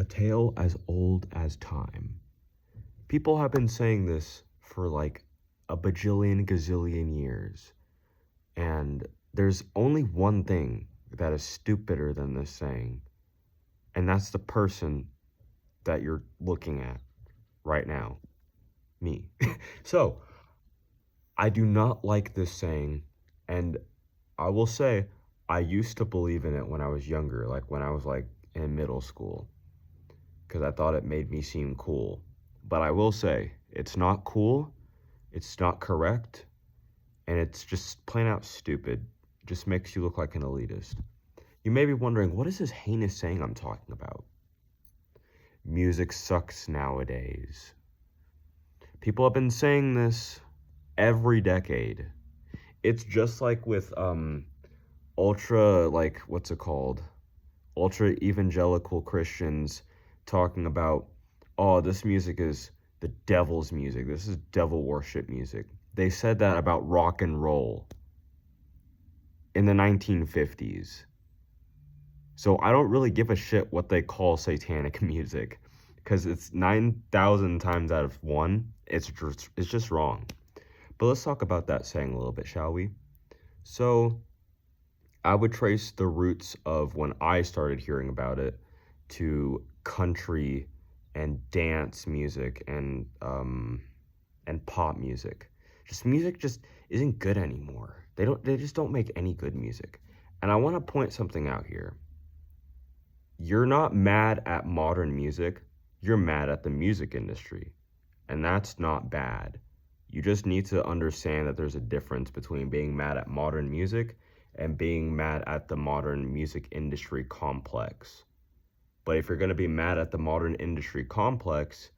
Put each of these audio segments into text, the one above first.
tale as old as time. People have been saying this for like a bajillion gazillion years. And there's only one thing that is stupider than this saying, and that's the person that you're looking at right now, me. So, I do not like this saying, and I will say I used to believe in it when I was younger, like when I was like in middle school, because I thought it made me seem cool. But I will say, it's not cool, it's not correct, and it's just plain out stupid. It just makes you look like an elitist. You may be wondering, what is this heinous saying I'm talking about? Music sucks nowadays. People have been saying this every decade. It's just like with ultra, like, what's it called? Ultra evangelical Christians talking about, oh, this music is the devil's music. This is devil worship music. They said that about rock and roll in the 1950s. So I don't really give a shit what they call satanic music, because it's 9,000 times out of one, it's just wrong. But let's talk about that saying a little bit, shall we? So I would trace the roots of when I started hearing about it to country and dance music and pop music. Music just isn't good anymore. They just don't make any good music. And I want to point something out here. You're not mad at modern music, you're mad at the music industry. And that's not bad. You just need to understand that there's a difference between being mad at modern music and being mad at the modern music industry complex. But if you're going to be mad at the modern industry complex,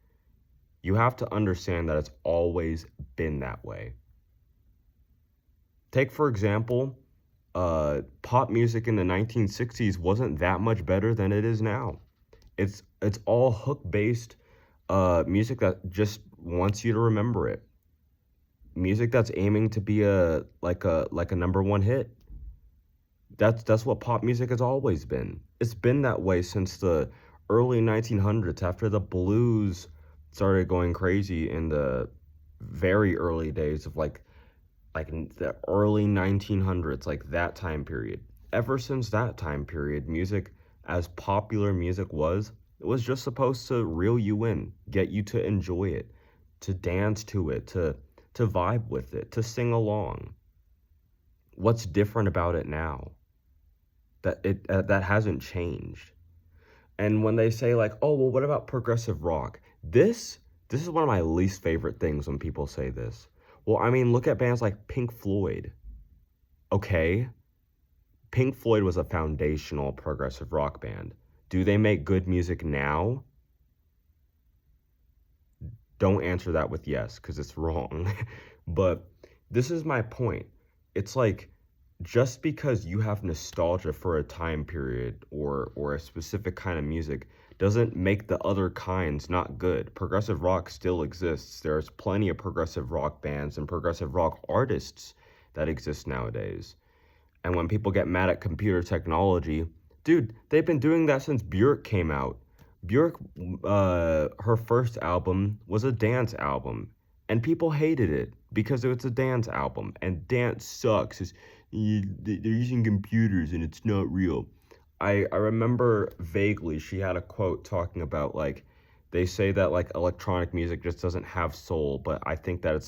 you have to understand that it's always been that way. Take, for example, pop music in the 1960s wasn't that much better than it is now. It's all hook-based music that just wants you to remember it. Music that's aiming to be a number one hit. That's what pop music has always been. It's been that way since the early 1900s, after the blues started going crazy in the very early days of like in the early 1900s, like that time period. Ever since that time period, music, as popular music was, it was just supposed to reel you in, get you to enjoy it, to dance to it, to vibe with it, to sing along. What's different about it now? That hasn't changed. And when they say like, oh, well, what about progressive rock? This is one of my least favorite things when people say this. Well, I mean, look at bands like Pink Floyd. Okay, Pink Floyd was a foundational progressive rock band. Do they make good music now? Don't answer that with yes, because it's wrong. But this is my point. It's like, just because you have nostalgia for a time period or a specific kind of music doesn't make the other kinds not good. Progressive rock still exists. There's plenty of progressive rock bands and progressive rock artists that exist nowadays. And when people get mad at computer technology, dude, they've been doing that since Björk came out. Björk, her first album was a dance album, and people hated it because it was a dance album, and dance sucks. They're using computers and it's not real. I remember vaguely she had a quote talking about like, they say that like electronic music just doesn't have soul, but I think that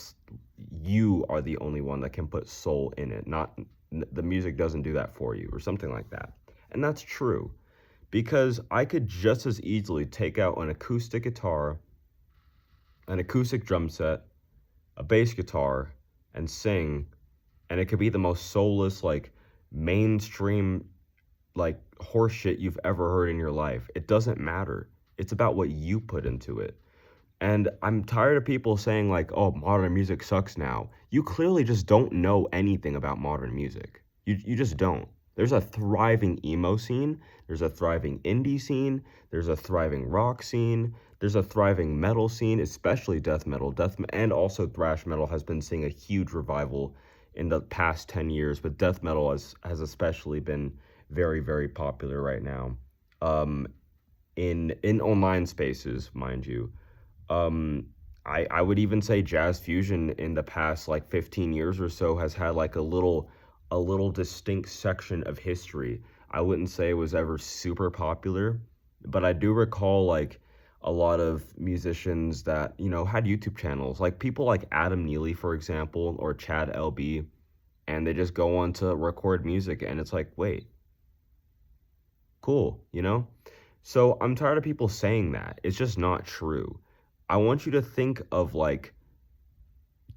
you are the only one that can put soul in it, not the music doesn't do that for you, or something like that. And that's true, because I could just as easily take out an acoustic guitar, an acoustic drum set, a bass guitar, and sing, and it could be the most soulless, like, mainstream, like, horseshit you've ever heard in your life. It doesn't matter. It's about what you put into it. And I'm tired of people saying, like, oh, modern music sucks now. You clearly just don't know anything about modern music. You just don't. There's a thriving emo scene. There's a thriving indie scene. There's a thriving rock scene. There's a thriving metal scene, especially death metal. And also thrash metal has been seeing a huge revival in the past 10 years, but death metal has especially been very, very popular right now. in online spaces, mind you. Um, I would even say jazz fusion in the past like 15 years or so has had like a little distinct section of history. I wouldn't say it was ever super popular, but I do recall like a lot of musicians that, had YouTube channels, like people like Adam Neely, for example, or Chad LB, and they just go on to record music and it's like, wait, cool, you know? So I'm tired of people saying that. It's just not true. I want you to think of like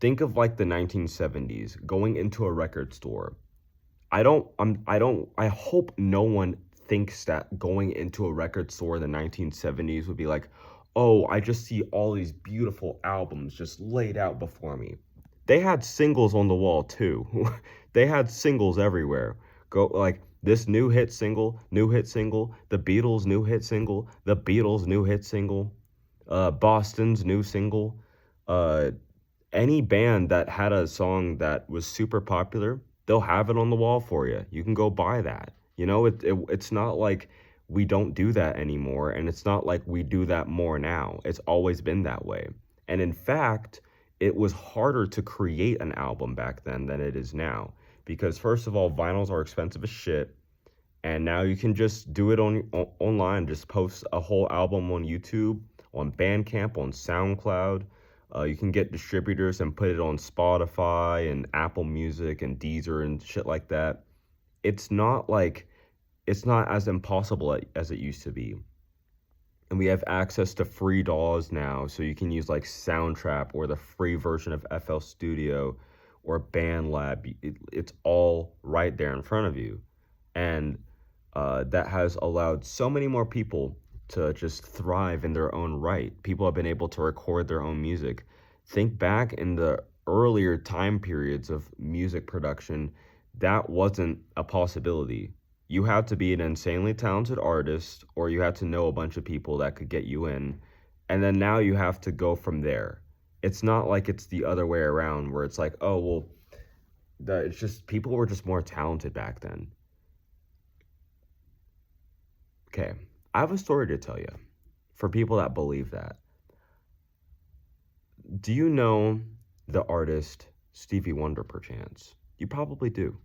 the 1970s going into a record store. I hope no one thinks that going into a record store in the 1970s would be like, "Oh, I just see all these beautiful albums just laid out before me." They had singles on the wall too. They had singles everywhere. Go like this new hit single, the Beatles new hit single, the Beatles new hit single, Boston's new single, uh any band that had a song that was super popular, they'll have it on the wall for you. You can go buy that. It's not like we don't do that anymore, and it's not like we do that more now. It's always been that way. And in fact, it was harder to create an album back then than it is now. Because first of all, vinyls are expensive as shit, and now you can just do it online. Just post a whole album on YouTube, on Bandcamp, on SoundCloud. You can get distributors and put it on Spotify and Apple Music and Deezer and shit like that. It's not like it's not as impossible as it used to be. And we have access to free DAWs now, so you can use like Soundtrap or the free version of FL Studio or BandLab. It's all right there in front of you. And that has allowed so many more people to just thrive in their own right. People have been able to record their own music. Think back in the earlier time periods of music production, that wasn't a possibility. You had to be an insanely talented artist, or you had to know a bunch of people that could get you in. And then now you have to go from there. It's not like it's the other way around where it's like, oh, well, it's just people were just more talented back then. Okay, I have a story to tell you for people that believe that. Do you know the artist Stevie Wonder, perchance? You probably do.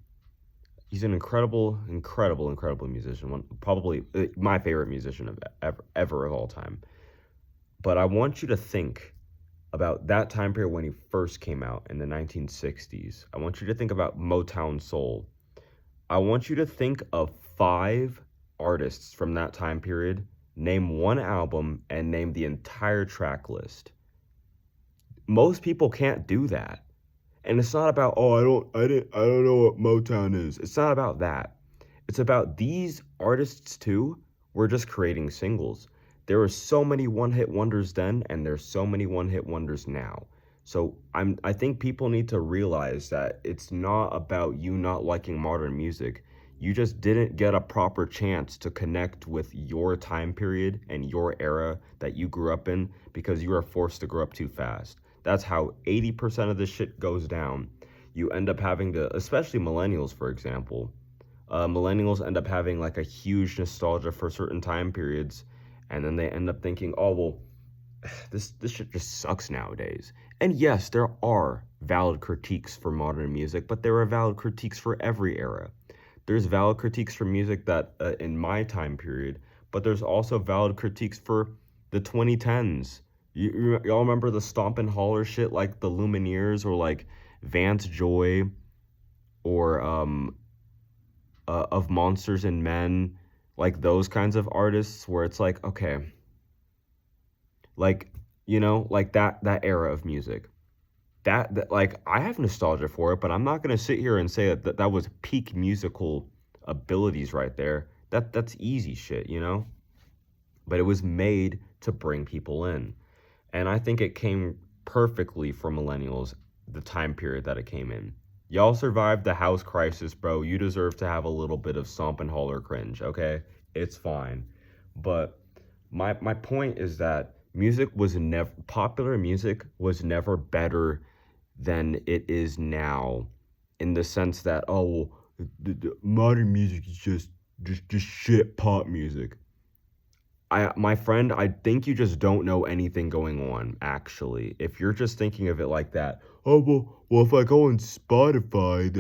He's an incredible, incredible, incredible musician. Probably my favorite musician of ever of all time. But I want you to think about that time period when he first came out in the 1960s. I want you to think about Motown Soul. I want you to think of 5 artists from that time period, name one album, and name the entire track list. Most people can't do that. And it's not about, oh, I don't know what Motown is. It's not about that. It's about these artists too were just creating singles. There were so many one-hit wonders then, and there's so many one-hit wonders now. So I think people need to realize that it's not about you not liking modern music. You just didn't get a proper chance to connect with your time period and your era that you grew up in because you were forced to grow up too fast. That's how 80% of this shit goes down. You end up having to, especially millennials, for example. Millennials end up having like a huge nostalgia for certain time periods, and then they end up thinking, oh, well, this shit just sucks nowadays. And yes, there are valid critiques for modern music, but there are valid critiques for every era. There's valid critiques for music that in my time period, but there's also valid critiques for the 2010s. Y'all remember the stomp and holler shit like the Lumineers or like Vance Joy or of Monsters and Men, like those kinds of artists where it's like, okay, like, like that era of music. That like I have nostalgia for it, but I'm not gonna sit here and say that was peak musical abilities right there. That's easy shit. But it was made to bring people in. And I think it came perfectly for millennials, the time period that it came in. Y'all survived the house crisis, bro. You deserve to have a little bit of stomp and holler cringe, okay? It's fine. But my point is that popular music was never better than it is now, in the sense that, oh, the modern music is just shit pop music. My friend, I think you just don't know anything going on, actually. If you're just thinking of it like that, oh well if I go on Spotify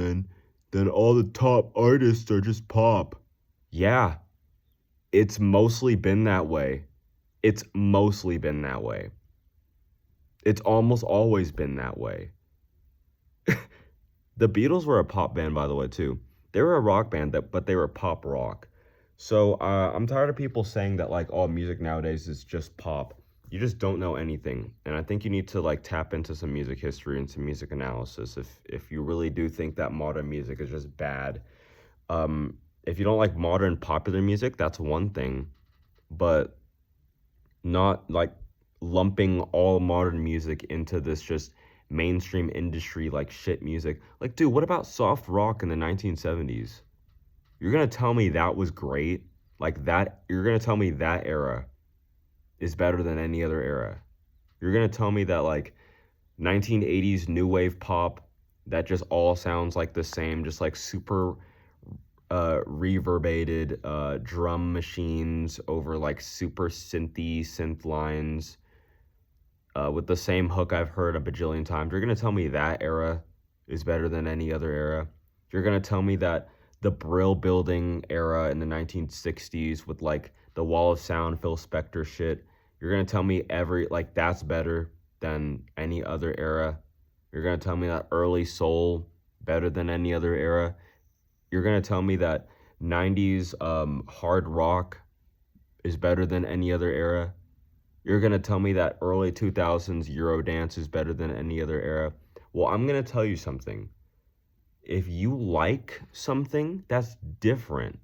then all the top artists are just pop. Yeah, it's mostly been that way. It's mostly been that way. It's almost always been that way. The Beatles were a pop band, by the way, too. They were a rock band, but they were pop rock. So I'm tired of people saying that like all music nowadays is just pop. You just don't know anything, and I think you need to like tap into some music history and some music analysis if you really do think that modern music is just bad. If you don't like modern popular music, that's one thing, but not like lumping all modern music into this just mainstream industry like shit music. Like, dude, what about soft rock in the 1970s? You're gonna tell me that was great? Like that, you're gonna tell me that era is better than any other era? You're gonna tell me that like 1980s new wave pop that just all sounds like the same, just like super reverberated drum machines over like super synthy synth lines with the same hook I've heard a bajillion times. You're gonna tell me that era is better than any other era? You're gonna tell me that the Brill Building era in the 1960s with like the Wall of Sound, Phil Spector shit. You're gonna tell me that's better than any other era? You're gonna tell me that early soul better than any other era? You're gonna tell me that 90s hard rock is better than any other era? You're going to tell me that early 2000s Eurodance is better than any other era? Well, I'm going to tell you something. If you like something, that's different.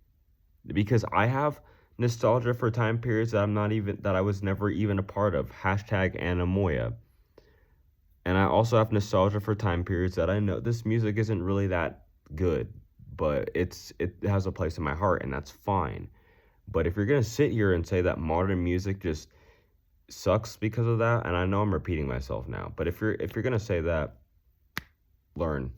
Because I have nostalgia for time periods that I was never even a part of. Hashtag Anamoya. And I also have nostalgia for time periods that I know this music isn't really that good, but it has a place in my heart, and that's fine. But if you're going to sit here and say that modern music just sucks because of that, and I know I'm repeating myself now, but if you're gonna say that, learn.